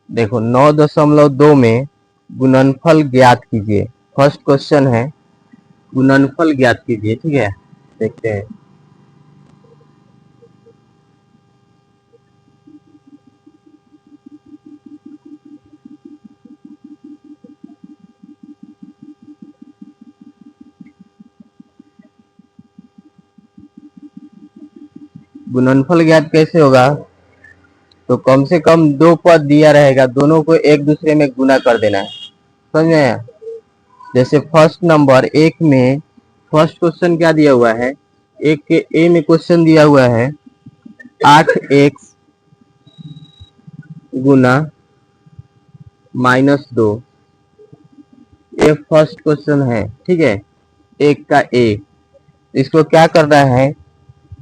देखो 9.2 में गुणनफल ज्ञात कीजिए। फर्स्ट क्वेश्चन है गुणनफल ज्ञात कीजिए। ठीक है, देखते हैं। गुणनफल ज्ञात कैसे होगा? तो कम से कम दो पद दिया रहेगा, दोनों को एक दूसरे में गुना कर देना है। समझ में आया? जैसे फर्स्ट नंबर एक में फर्स्ट क्वेश्चन क्या दिया हुआ है, एक के ए में क्वेश्चन दिया हुआ है 8x गुना -2। ये फर्स्ट क्वेश्चन है। ठीक है, एक का ए, इसको क्या करना है,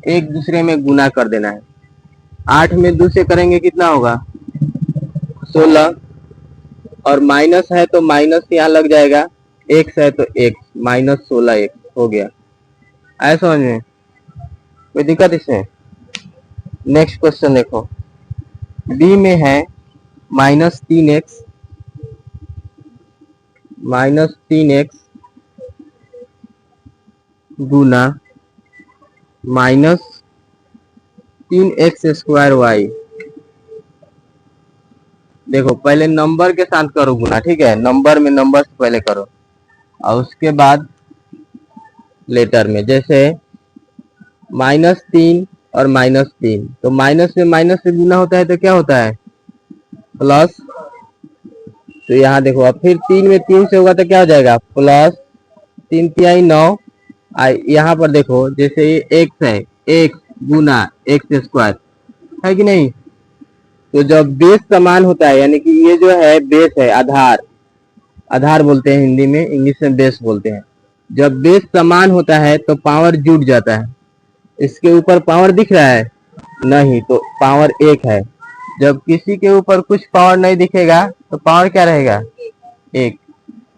एक दूसरे में गुना कर देना है। 8 में 2 से करेंगे कितना होगा, 16। और माइनस है तो माइनस यहाँ लग जाएगा, एक्स है तो एक्स, -16x हो गया। आया समझ में? कोई दिक्कत इसमें? नेक्स्ट क्वेश्चन देखो, बी में है -3x गुना -3x² y। देखो पहले नंबर के साथ करो गुना। ठीक है, नंबर में नंबर से पहले करो और उसके बाद लेटर में। जैसे -3 और -3, तो माइनस में माइनस से गुना होता है तो क्या होता है, प्लस। तो यहाँ देखो, अब फिर 3 में 3 से होगा तो क्या हो जाएगा, +3×3 = 9। यहाँ पर देखो जैसे ये एक्स है, एक्स गुना x² है कि नहीं। तो जब बेस समान होता है, यानी कि ये जो है बेस है, आधार, आधार बोलते हैं हिंदी में, इंग्लिश में बेस बोलते हैं। जब बेस समान होता है तो पावर जुड़ जाता है। इसके ऊपर पावर दिख रहा है नहीं, तो पावर 1 है। जब किसी के ऊपर कुछ पावर नहीं दिखेगा तो पावर क्या रहेगा, 1।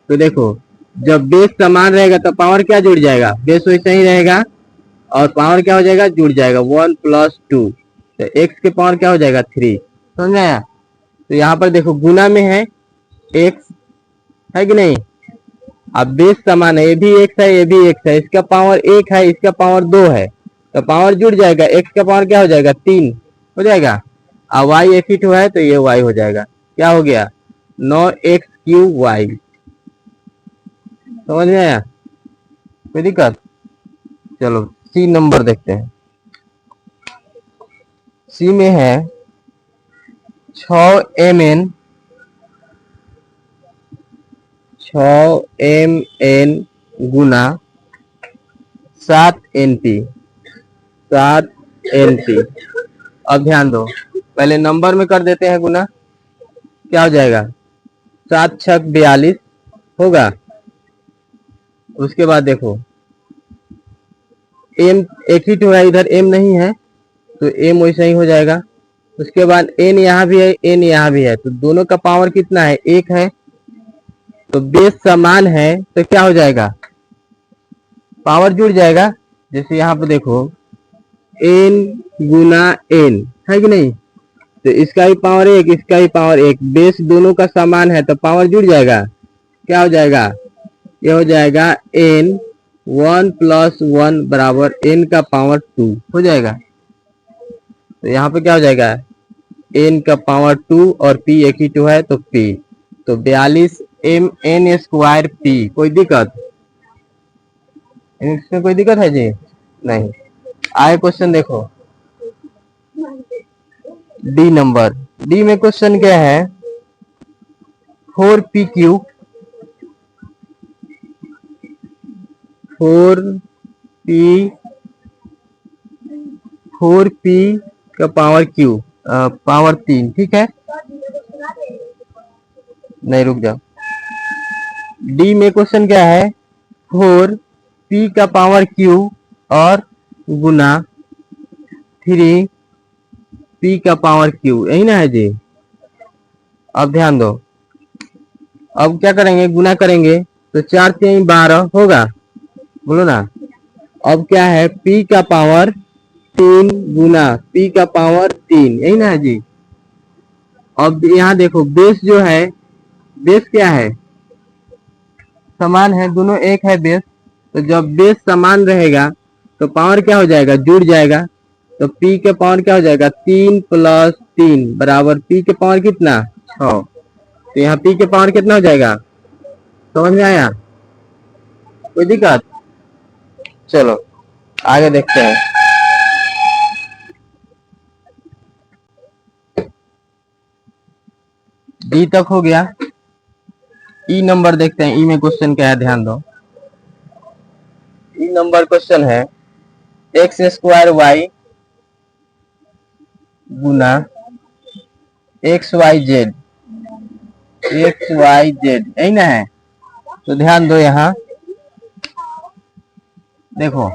तो देखो जब बेस समान रहेगा तो पावर क्या जुड़ जाएगा, बेस वैसे ही रहेगा और पावर क्या हो जाएगा, जुड़ जाएगा, 1 + 2। तो एक्स के पावर क्या हो जाएगा, 3। समझ में आया? तो यहाँ पर देखो गुना में है एक्स, है कि नहीं। अब बेस समान है, ये भी एक्स है, ये भी एक्स है, इसका पावर 1 है, इसका पावर 2 है, तो पावर जुड़ जाएगा। एक्स का पावर क्या हो जाएगा, 3 हो जाएगा। अब वाई एक ही है तो ये वाई हो जाएगा। क्या हो गया, 9x³ y। समझ में आया? कोई दिक्कत? चलो सी नंबर देखते हैं। सी में है 6mn गुना 7np। अब ध्यान दो, पहले नंबर में कर देते हैं गुना। क्या हो जाएगा, 7×6 = 42 होगा। उसके बाद देखो एम एक ही तो है, इधर एम नहीं है तो एम वैसा ही हो जाएगा। उसके बाद एन यहाँ भी है, एन यहाँ भी है, तो दोनों का पावर कितना है, 1 है। तो बेस समान है तो क्या हो जाएगा, पावर जुड़ जाएगा। जैसे यहाँ पे देखो एन गुना एन, है कि नहीं। तो इसका ही पावर 1, इसका ही पावर 1, बेस दोनों का समान है तो पावर जुड़ जाएगा। क्या हो जाएगा, ये हो जाएगा n 1 + 1 = n का पावर 2 हो जाएगा। तो यहाँ पे क्या हो जाएगा, n का पावर 2 और p एक ही 2 है तो p, तो 42mn² p। कोई दिक्कत इसमें, कोई दिक्कत है जी नहीं। आए क्वेश्चन देखो, डी नंबर। डी में क्वेश्चन क्या है, 4p³ 4p का पावर क्यू, पावर 3। ठीक है, नहीं रुक जाओ। डी में क्वेश्चन क्या है, 4p का पावर क्यू और गुना 3p का पावर क्यू, यही ना है जी। अब ध्यान दो, अब क्या करेंगे, गुना करेंगे तो 4×3 = 12 होगा, बोलो ना। अब क्या है, p का पावर 3 गुना p का पावर 3, यही ना है जी। अब यहाँ देखो बेस जो है, बेस क्या है, समान है, दोनों एक है बेस। तो जब बेस समान रहेगा तो पावर क्या हो जाएगा, जुड़ जाएगा। तो पी के पावर क्या हो जाएगा, 3 + 3 बराबर पी के पावर कितना, 6। तो यहाँ पी के पावर कितना हो जाएगा, समझ में आया, कोई दिक्कत। चलो आगे देखते हैं। डी तक हो गया। ई नंबर देखते हैं, ई में क्वेश्चन क्या है, ध्यान दो। ई नंबर क्वेश्चन है x² y गुना XYZ, यही ना है। तो ध्यान दो, यहाँ देखो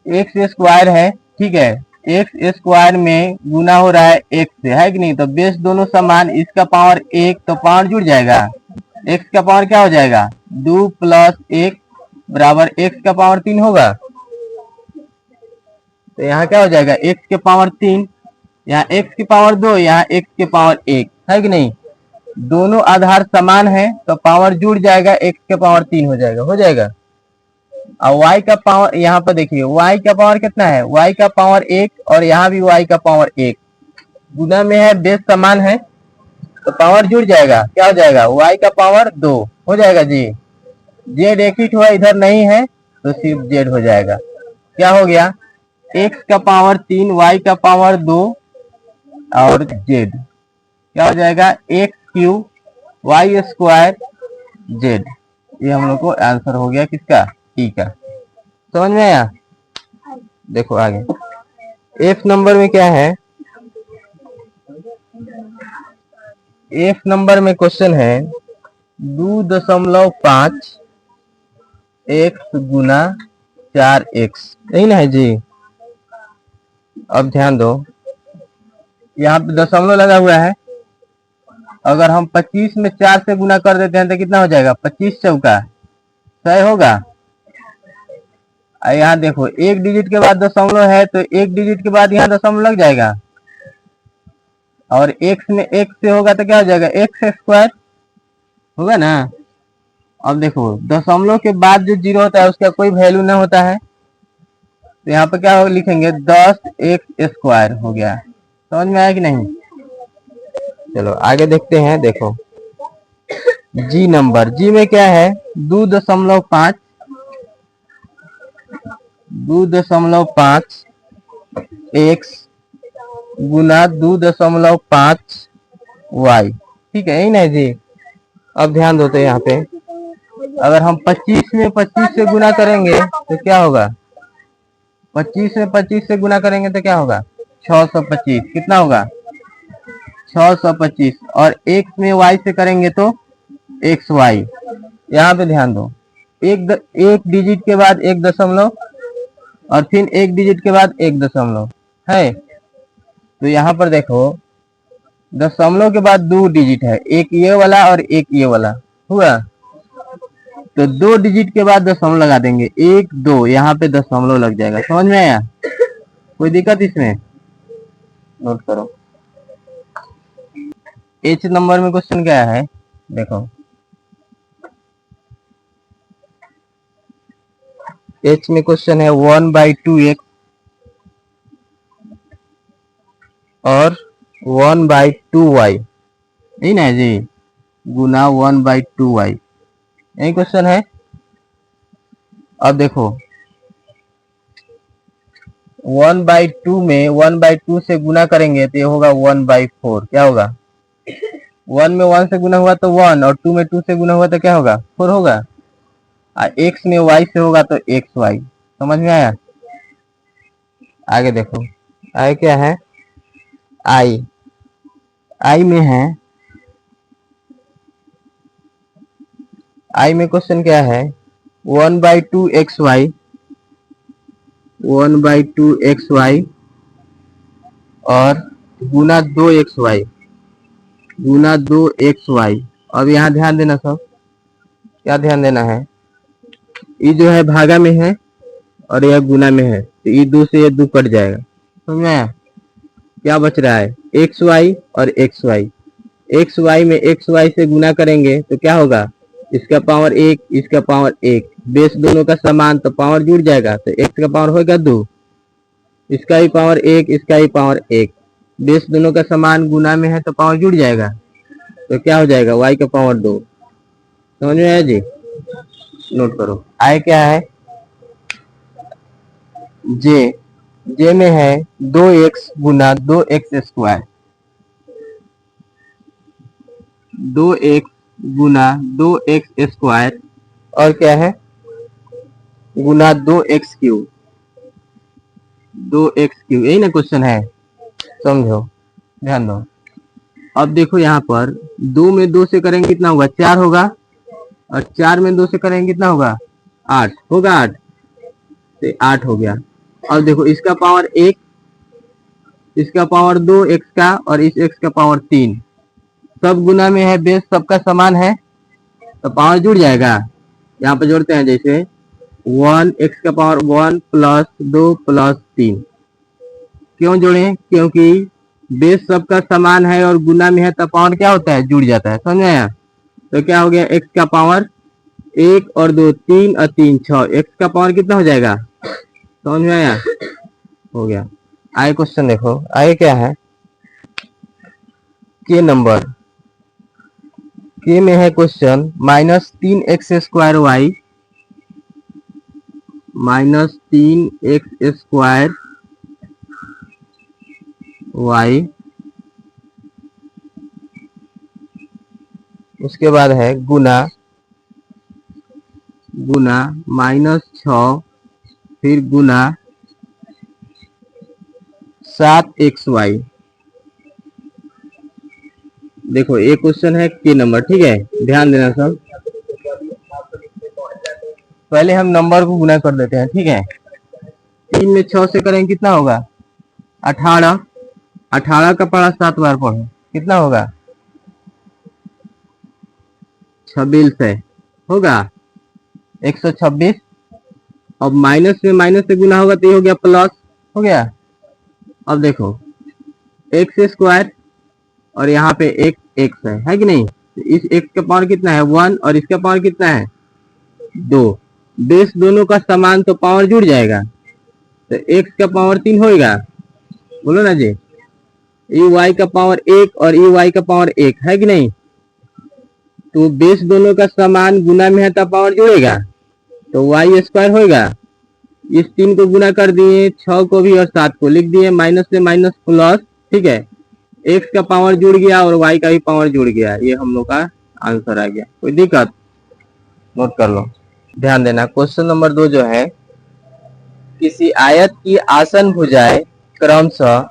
x² है, ठीक है, x² में गुना हो रहा है x से, है कि नहीं। तो बेस दोनों समान, इसका पावर 1, तो पावर जुड़ जाएगा। x का पावर क्या हो जाएगा, 2 + 1 बराबर x का पावर 3 होगा। तो यहाँ क्या हो जाएगा, x के पावर 3, यहाँ x की पावर 2, यहाँ x के पावर 1, है कि नहीं। दोनों आधार समान है तो पावर जुड़ जाएगा, x के पावर 3 हो जाएगा, और y का पावर, यहाँ पर देखिए y का पावर कितना है, y का पावर 1, और यहाँ भी y का पावर 1, गुना में है, बेस समान है तो पावर जुड़ जाएगा, क्या हो जाएगा, y का पावर 2 हो जाएगा जी। z एक ही हुआ, इधर नहीं है तो सिर्फ z हो जाएगा। क्या हो गया, x का पावर 3, y का पावर 2 और z, क्या हो जाएगा, x³ y² z। ये हम लोग को आंसर हो गया किसका, ई का। समझ में आया। देखो आगे एफ नंबर में क्या है, एफ नंबर में क्वेश्चन है 2.5 x गुना 4x, यही ना है जी। अब ध्यान दो, यहाँ पे दशमलव लगा हुआ है। अगर हम 25 में 4 से गुना कर देते हैं तो कितना हो जाएगा, 25 चौका 100 होगा। यहाँ देखो एक डिजिट के बाद दशमलव है तो एक डिजिट के बाद यहाँ दशमलव लग जाएगा, और x में x से होगा तो क्या हो जाएगा, x² होगा ना। अब देखो दशमलव के बाद जो 0 होता है उसका कोई वैल्यू ना होता है, तो यहाँ पे क्या लिखेंगे, 10x² हो गया। समझ में आया कि नहीं। चलो आगे देखते हैं। देखो जी नंबर, जी में क्या है, 2.5 x गुना 2.5 y, ठीक है, यही ना जी। अब ध्यान दो, तो यहाँ पे अगर हम 25 में 25 से गुना करेंगे तो क्या होगा, 25 में 25 से गुना करेंगे तो क्या होगा, 625, कितना होगा, 625। और x में y से करेंगे तो xy। यहाँ पे ध्यान दो, एक डिजिट के बाद एक दशमलव, और फिर एक डिजिट के बाद एक दशमलव है। तो यहाँ पर देखो दशमलव के बाद 2 डिजिट है, एक ये वाला और एक ये वाला हुआ। तो 2 डिजिट के बाद दशमलव लगा देंगे, 1 2, यहाँ पे दशमलव लग जाएगा। समझ में आया, कोई दिक्कत इसमें, नोट करो। एच नंबर में क्वेश्चन क्या है, देखो एच में क्वेश्चन है 1/2x और 1/2y, यही ना जी, गुना 1/2y, यही क्वेश्चन है। अब देखो 1/2 में 1/2 से गुना करेंगे तो ये होगा 1/4, क्या होगा, 1 में 1 से गुना हुआ तो 1, और 2 में 2 से गुना हुआ तो क्या होगा, 4 होगा। x में y से होगा तो xy। समझ में आया। आगे देखो, आगे क्या है, आई में है, आई में क्वेश्चन क्या है, 1/2xy और गुना 2xy। अब यहाँ ध्यान देना सब, क्या ध्यान देना है, ये जो है भागा में है और यह गुना में है, तो ये 2 से ये 2 कट जाएगा। समझ में आया। क्या बच रहा है, एक्स वाई और एक्स वाई। एक्स वाई में एक्स वाई से गुना करेंगे तो क्या होगा, इसका पावर एक, इसका पावर एक, बेस दोनों का समान तो पावर जुड़ जाएगा, तो एक्स का पावर होगा 2, इसका ही पावर एक, इसका ही पावर एक, बेस दोनों का समान गुना में है तो पावर जुड़ जाएगा, तो क्या हो जाएगा, वाई का पावर 2। समझ में आया जी, नोट करो। आई क्या है, जे, जे में है 2x गुना 2x², 2x गुना 2x², और क्या है, गुना 2x³, 2x³, यही ना क्वेश्चन है, समझो, ध्यान दो। अब देखो यहाँ पर 2 में 2 से करेंगे कितना होगा, 4 होगा, और 4 में 2 से करेंगे कितना होगा, 8 होगा, 8 से 8 हो गया। अब देखो इसका पावर 1, इसका पावर 2 एक्स का, और इस एक्स का पावर 3, सब गुना में है, बेस सबका समान है तो पावर जुड़ जाएगा। यहाँ पे जोड़ते हैं, जैसे 1 एक्स का पावर 1 प्लस 2 प्लस 3, क्यों जोड़े, क्योंकि बेस सबका समान है और गुना में है तो पावर क्या होता है, जुड़ जाता है। समझ में आया, तो क्या हो गया, एक्स का पावर 1 और 2 3 और 3 6, एक्स का पावर कितना हो जाएगा, समझ में आया, हो गया। आगे क्वेश्चन देखो, आगे क्या है, के नंबर, के में है क्वेश्चन -3x² y, उसके बाद है गुना -6, फिर गुना 7xy। देखो ये क्वेश्चन है के नंबर, ठीक है, ध्यान देना सब। पहले हम नंबर को गुना कर देते हैं, ठीक है। 3 में 6 से करेंगे कितना होगा, 18, 18 का पढ़ा 7 बार पढ़ो, कितना होगा, 26 है, होगा 126। अब माइनस में माइनस से गुना होगा तो ये हो गया प्लस, हो गया। अब देखो x² और यहाँ पे एक x है कि नहीं, तो इस x का पावर कितना है 1 और इसका पावर कितना है 2, बेस दोनों का समान तो पावर जुड़ जाएगा, तो x का पावर 3 होगा, बोलो ना जी, ई वाई का पावर 1 और ई वाई का पावर 1 है कि नहीं, तो बेस दोनों का समान गुना में है तो पावर जुड़ेगा, तो y² होगा। इस 3 को गुना कर दिए, 6 को भी और 7 को लिख दिए, माइनस से माइनस प्लस, ठीक है, x का पावर जुड़ गया और y का भी पावर जुड़ गया, ये हम लोग का आंसर आ गया। कोई दिक्कत, नोट कर लो, ध्यान देना। क्वेश्चन नंबर 2 जो है, किसी आयत की आसन भुजाएं क्रमशः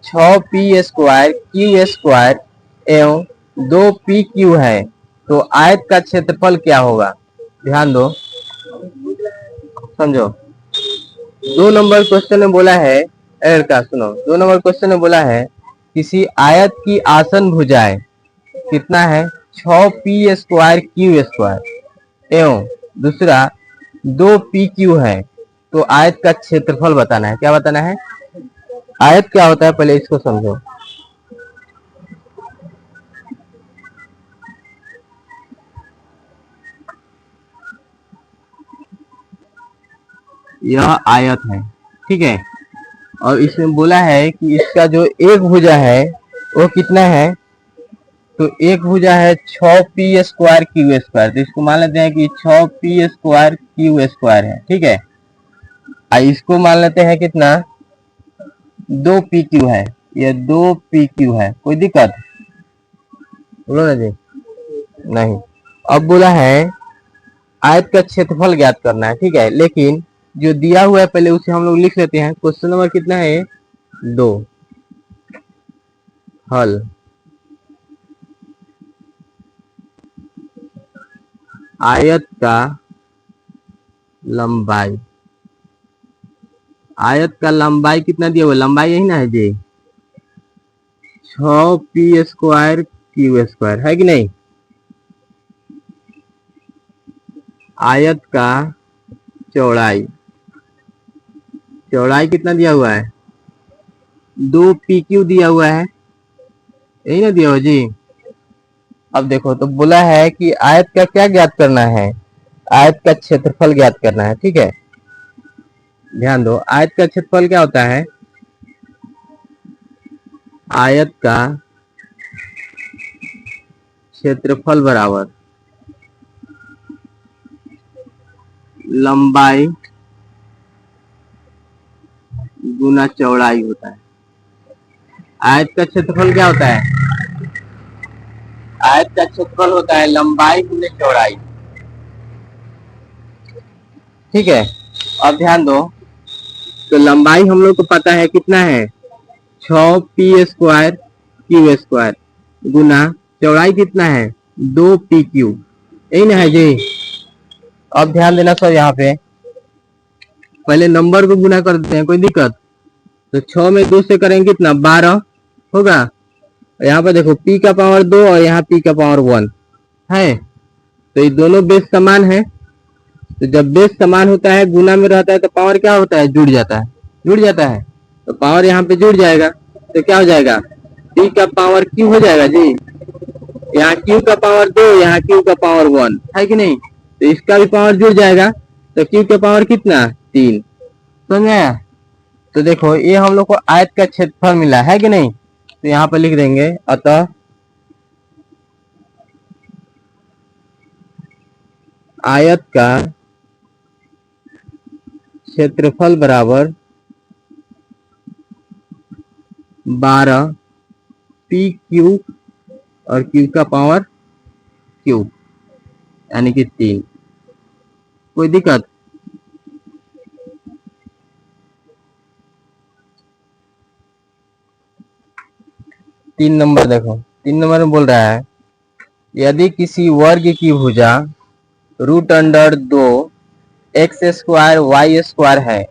6p² q² एवं 2pq है, तो आयत का क्षेत्रफल क्या होगा। ध्यान दो, समझो। 2 नंबर क्वेश्चन में बोला है, का सुनो, 2 नंबर क्वेश्चन में बोला है किसी आयत की आसन भुजाएं कितना है 6p² q² एवं दूसरा 2pq है, तो आयत का क्षेत्रफल बताना है। क्या बताना है, आयत क्या होता है, पहले इसको समझो। यह आयत है, ठीक है, और इसमें बोला है कि इसका जो एक भुजा है वो कितना है, तो एक भुजा है 6p² q², तो इसको मान लेते हैं कि 6p² q² है, ठीक है। इसको मान लेते हैं कितना, 2pq है, ये 2pq है। कोई दिक्कत, बोलो ना जी, नहीं। अब बोला है आयत का क्षेत्रफल ज्ञात करना है, ठीक है, लेकिन जो दिया हुआ है पहले उसे हम लोग लिख लेते हैं। क्वेश्चन नंबर कितना है 2, हल। आयत का लंबाई, आयत का लंबाई कितना दिया हुआ, लंबाई यही ना है जी, 6p² q² है कि नहीं। आयत का चौड़ाई, चौड़ाई कितना दिया हुआ है दो पी क्यू दिया हुआ है, यही ना दिया हुआ जी। अब देखो तो बोला है कि आयत का क्या ज्ञात करना है, आयत का क्षेत्रफल ज्ञात करना है। ठीक है, ध्यान दो, आयत का क्षेत्रफल क्या होता है, आयत का क्षेत्रफल बराबर लंबाई गुना चौड़ाई होता है। आयत का क्षेत्रफल क्या होता है, आयत का क्षेत्रफल होता है लंबाई गुने चौड़ाई। ठीक है, अब ध्यान दो, तो लंबाई हम लोग को पता है कितना है, 6p² q² गुना चौड़ाई कितना है, 2pq, यही ना है जी। अब ध्यान देना सर, यहाँ पे पहले नंबर को गुना कर देते हैं, कोई दिक्कत, तो 6 में 2 से करेंगे कितना, 12 होगा। यहाँ पे देखो p का पावर 2 और यहाँ p का पावर 1 है, तो ये दोनों बेस समान है। तो जब बेस समान होता है, गुना में रहता है, तो पावर क्या होता है, जुड़ जाता है, जुड़ जाता है। तो पावर यहाँ पे जुड़ जाएगा, तो क्या हो जाएगा, p का पावर q हो जाएगा जी। यहाँ q का पावर 2, यहाँ q का पावर 1 है कि नहीं, तो इसका भी पावर जुड़ जाएगा, तो q का पावर कितना, 3। समझ में आया। तो देखो ये हम लोग को आयत का क्षेत्रफल मिला है कि नहीं, तो यहाँ पर लिख देंगे, अतः आयत का क्षेत्रफल बराबर 12pq और q का पावर q, यानी कि 3। कोई दिक्कत, तीन नंबर देखो, 3 नंबर में बोल रहा है, यदि किसी वर्ग की भुजा √2 x² y² है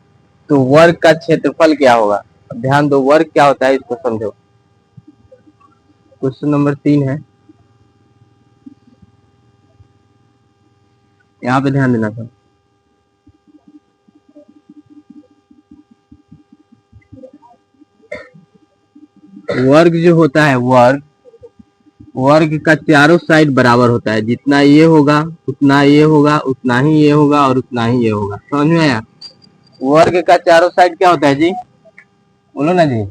तो वर्ग का क्षेत्रफल क्या होगा। ध्यान दो, वर्ग क्या होता है इसको समझो। क्वेश्चन नंबर 3 है, यहाँ पे ध्यान देना था। वर्ग जो होता है, वर्ग का चारों साइड बराबर होता है, जितना ये होगा उतना ये होगा, उतना ही ये होगा और उतना ही ये होगा। समझ में आया। वर्ग का चारों साइड क्या होता है जी, बोलो ना जी।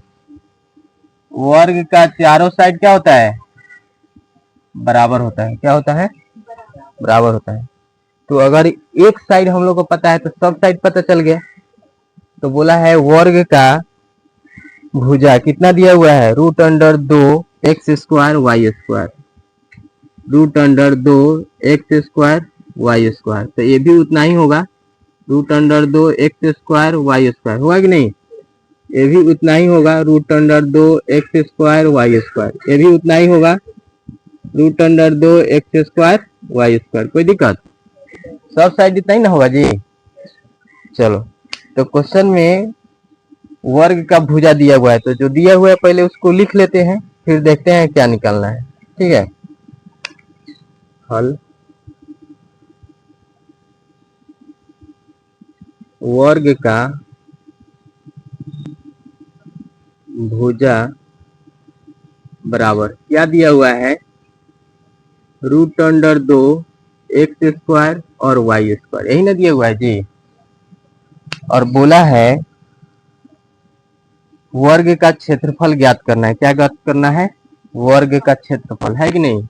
वर्ग का चारों साइड क्या होता है, बराबर होता है। क्या होता है, बराबर होता है। तो अगर एक साइड हम लोग को पता है तो सब साइड पता चल गया। तो बोला है वर्ग का भुजा कितना दिया हुआ है, √2 x² y², √2 x² y², तो ये भी उतना ही होगा, √2 x² y² होगा कि नहीं, ये भी उतना ही होगा, √2 x² y², ये भी उतना ही होगा, √2 x² y²। कोई दिक्कत, सब साइड इतना ही ना होगा जी। चलो, तो क्वेश्चन में वर्ग का भुजा दिया हुआ है, तो जो दिया हुआ है पहले उसको लिख लेते हैं, फिर देखते हैं क्या निकालना है। ठीक है, हल, वर्ग का भुजा बराबर क्या दिया हुआ है, √2 x² और y², यही ना दिया हुआ है जी। और बोला है वर्ग का क्षेत्रफल ज्ञात करना है। क्या ज्ञात करना है, वर्ग का क्षेत्रफल, है कि नहीं।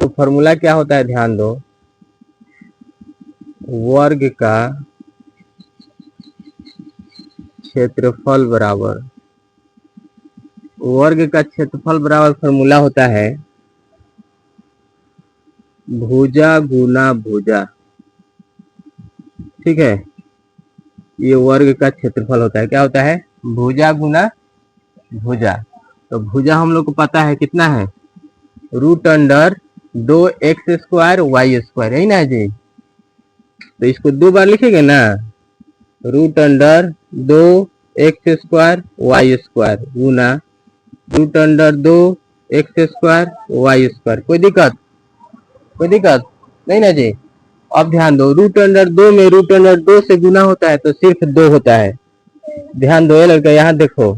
तो फॉर्मूला क्या होता है, ध्यान दो, वर्ग का क्षेत्रफल बराबर, वर्ग का क्षेत्रफल बराबर फॉर्मूला होता है भुजा गुना भुजा। ठीक है, ये वर्ग का क्षेत्रफल होता है। क्या होता है, भुजा गुना भुजा। तो भुजा हम लोग को पता है कितना है, √2 x² y², यही ना है जी। तो इसको 2 बार लिखेंगे ना, √2 x² y² गुना √2 x² y²। कोई दिक्कत, कोई दिक्कत नहीं ना जी। अब ध्यान दो, √2 में √2 से गुना होता है तो सिर्फ 2 होता है। ध्यान दो ये लड़का, यहाँ देखो,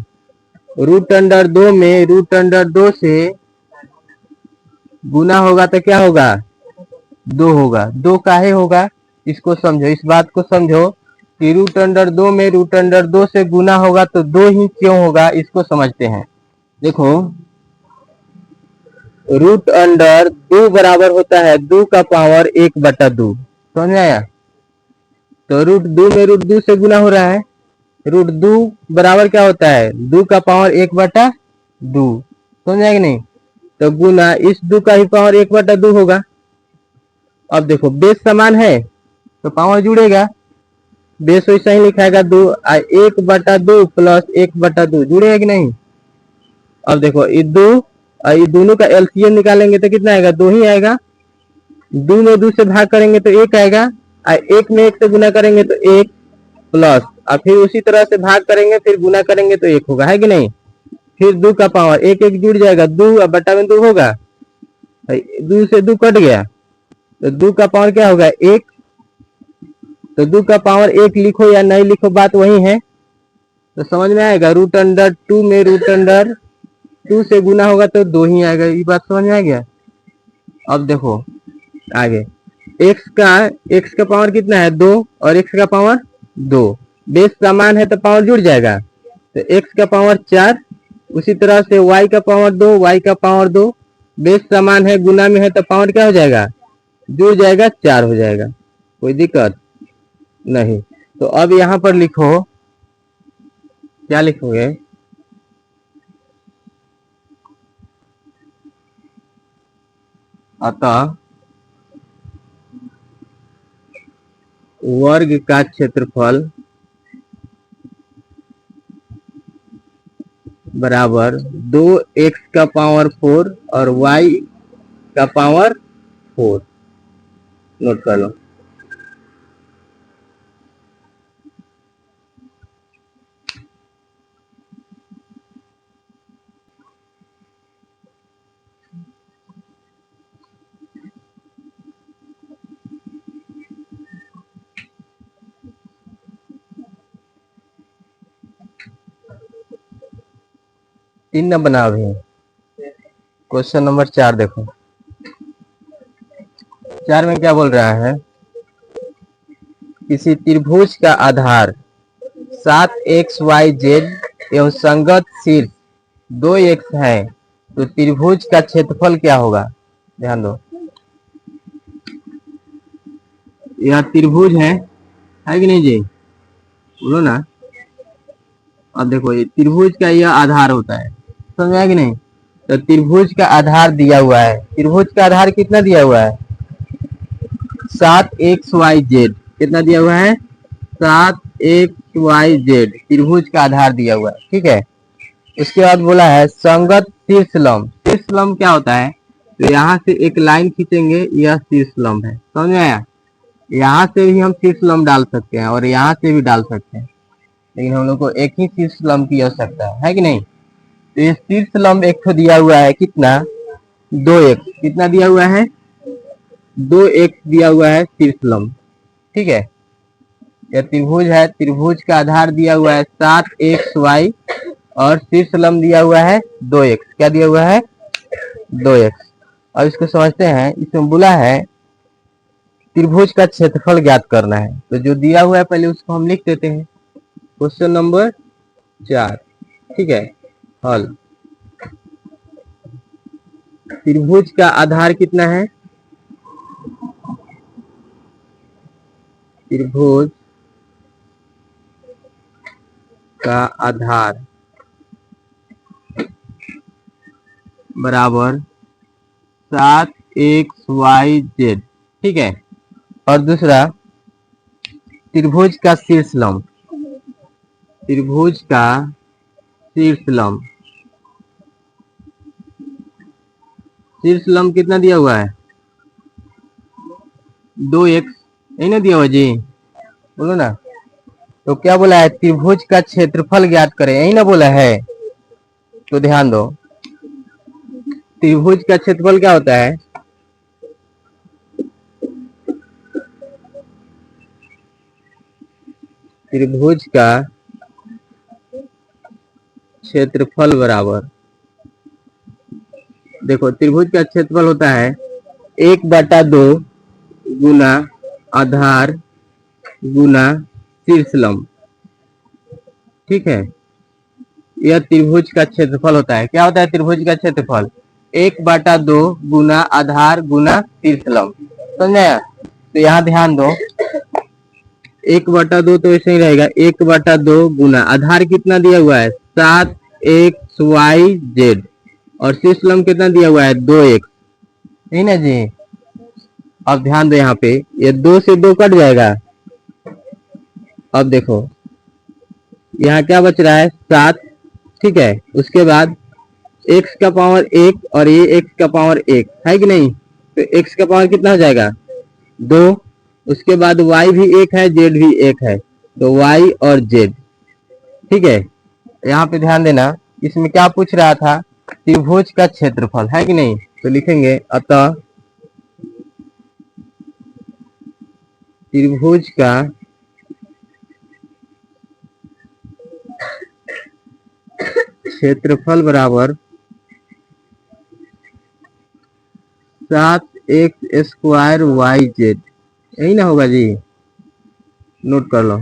रूट अंडर 2 में रूट अंडर 2 से गुना होगा तो क्या होगा? 2 होगा। 2 काहे होगा? इसको समझो, इस बात को समझो कि रूट अंडर 2 में रूट अंडर 2 से गुना होगा तो 2 ही क्यों होगा, इसको समझते हैं। देखो, रूट अंडर 2 बराबर होता है 2 का पावर 1/2। समझ में आया? तो रूट 2 में रूट 2 से गुना हो रहा है। रूट 2 बराबर क्या होता है? 2 का पावर 1/2। समझ आया कि नहीं? तो गुना इस 2 का ही पावर 1/2 होगा। अब देखो, बेस समान है तो पावर जुड़ेगा। बेस वैसा ही लिखाएगा 2, 1/2 प्लस 1/2 जुड़ेगा कि नहीं? अब देखो, ये 2 ये दोनों का एलसीएम निकालेंगे तो कितना आएगा? 2 ही आएगा। 2 में 2 से भाग करेंगे तो 1 आएगा, और 1 में 1 से गुना करेंगे तो 1 प्लस, और फिर उसी तरह से भाग करेंगे फिर गुना करेंगे तो 1 होगा, है कि नहीं? फिर 2 का पावर 1 1 जुड़ जाएगा, 2 और बटा में 2 होगा, 2 से 2 कट गया तो 2 का पावर क्या होगा? 1। तो 2 का पावर 1 लिखो या नहीं लिखो बात वही है। तो समझ में आएगा, रूट अंडर 2 में रूट अंडर 2 से गुना होगा तो 2 ही आएगा। ये बात समझ में आ गया? अब देखो आगे, x का पावर कितना है? 2, और x का पावर 2। बेस समान है तो पावर जुड़ जाएगा, तो x का पावर 4। उसी तरह से y का पावर 2, y का पावर 2। बेस समान है, गुना में है तो पावर क्या हो जाएगा? जुड़ जाएगा, 4 हो जाएगा। कोई दिक्कत नहीं। तो अब यहां पर लिखो, क्या लिखोगे? अतः वर्ग का क्षेत्रफल बराबर 2x का पावर 4 और y का पावर 4। नोट कर लो। तीन न बना भी। क्वेश्चन नंबर 4 देखो, 4 में क्या बोल रहा है? किसी त्रिभुज का आधार 7xyz एवं संगत शीर्ष 2x है, तो त्रिभुज का क्षेत्रफल क्या होगा? ध्यान दो, यह त्रिभुज है कि नहीं जी? बोलो ना। अब देखो, ये त्रिभुज का यह आधार होता है, समझ में आया कि नहीं? तो त्रिभुज का आधार दिया हुआ है। त्रिभुज का आधार कितना दिया हुआ है? 7xyz। कितना दिया हुआ है? 7xyz त्रिभुज का आधार दिया हुआ है, ठीक है। उसके बाद बोला है संगत शीर्ष लंब। शीर्ष लंब क्या होता है? तो यहाँ से एक लाइन खींचेंगे, यह शीर्ष लंब है। समझ में आया? यहाँ से भी हम शीर्ष लंब डाल सकते हैं और यहाँ से भी डाल सकते हैं, लेकिन हम लोग को एक ही शीर्ष लंब की आवश्यकता है कि नहीं? तो ये शीर्ष लंब एक तो दिया हुआ है, कितना? 2x। कितना दिया हुआ है? 2x दिया हुआ है शीर्ष लंब, ठीक है। यह त्रिभुज है, त्रिभुज का आधार दिया हुआ है 7xy और शीर्ष लंब दिया हुआ है 2x। क्या दिया हुआ है? 2x। अब इसको समझते हैं। इसमें बोला है त्रिभुज का क्षेत्रफल ज्ञात करना है, तो जो दिया हुआ है पहले उसको हम लिख देते हैं। क्वेश्चन नंबर 4, ठीक है। हल, त्रिभुज का आधार कितना है? त्रिभुज का आधार बराबर 7xyz, ठीक है। और दूसरा, त्रिभुज का शीर्ष लंब। त्रिभुज का शीर्ष लंब, शीर्ष लंब कितना दिया हुआ है? 2x। यही ना दिया हुआ जी? बोलो ना। तो क्या बोला है? त्रिभुज का क्षेत्रफल ज्ञात करें, यही ना बोला है? तो ध्यान दो, त्रिभुज का क्षेत्रफल क्या होता है? त्रिभुज का क्षेत्रफल बराबर, देखो त्रिभुज का क्षेत्रफल होता है 1/2 गुना आधार गुना शीर्ष लंब। ठीक है, यह त्रिभुज का क्षेत्रफल होता है। क्या होता है त्रिभुज का क्षेत्रफल? 1/2 गुना आधार गुना शीर्ष लंब। समझे? तो यहाँ ध्यान दो, 1/2 तो ऐसे ही रहेगा, 1/2 गुना आधार कितना दिया हुआ है 7xyz और शीर्ष लंब कितना दिया हुआ है 2x, नहीं ना जी। अब ध्यान दो, यहाँ पे ये 2 से 2 कट जाएगा। अब देखो यहाँ क्या बच रहा है 7। ठीक है, उसके बाद x का पावर 1 और ये x का पावर 1 है कि नहीं, तो x का पावर कितना हो जाएगा 2। उसके बाद y भी 1 है, z भी 1 है, तो y और z। ठीक है, यहाँ पे ध्यान देना, इसमें क्या पूछ रहा था त्रिभुज का क्षेत्रफल, है कि नहीं। तो लिखेंगे अतः त्रिभुज का क्षेत्रफल बराबर 7x² yz, यही ना होगा जी, नोट कर लो।